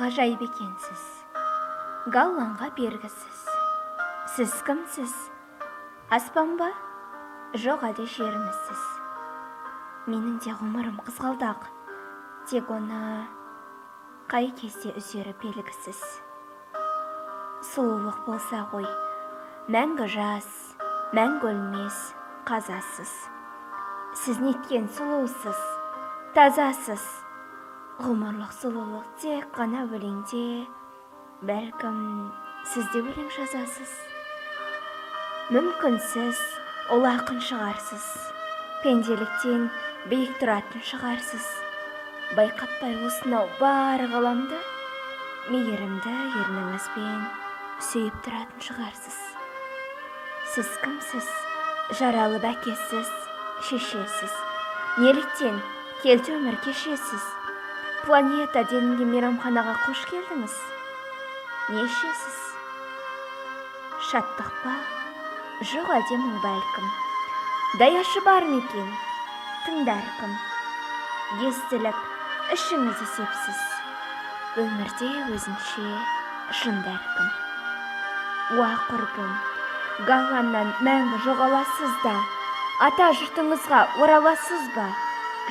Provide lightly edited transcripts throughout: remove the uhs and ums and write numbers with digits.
ғажайып екенсіз, галланға бергісіз. Сіз кімсіз? Аспан ба? Жоқ, әлде жермісіз? Менің де ғұмырым қызғалдақ, тек оны қай кезде үзері белгісіз. Сұлулық болса ғой, мәңгі жас, мәңгі өлмес қазасыз. Сіз неткен сұлусыз, тазасыз. Ғұмырлық сұлулық тек қана өлеңде, бәлкім сіз де өлең жазасыз. Мүмкін сіз ол ақын шығарсыз, пенделіктен биік тұратын шығарсыз. Байқатпай осынау бар ғаламды мейірімді ерніңізбен сүйіп тұратын шығарсыз. Сіз кімсіз? Жаралы бәкесіз, шешесіз. Неліктен келді өмір кешесіз? Планета делінген мейрамханаға қош келдіңіз. Не ішесіз? Шаттық па? Жоқ, әлде мұң бәлкім. Даяшы бар ма екен? Тыңдар кім? Естілік ішіңізді сепсіз. Өмірде өзінше жындар кім? Уа құрбым, галланнан мәңгі жоғаласыз да, ата жұртыңызға ораласыз ба?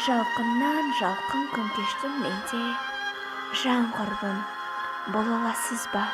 Жалқыннан жалқын күн кештім менде, жан құрбым бола аласыз ба?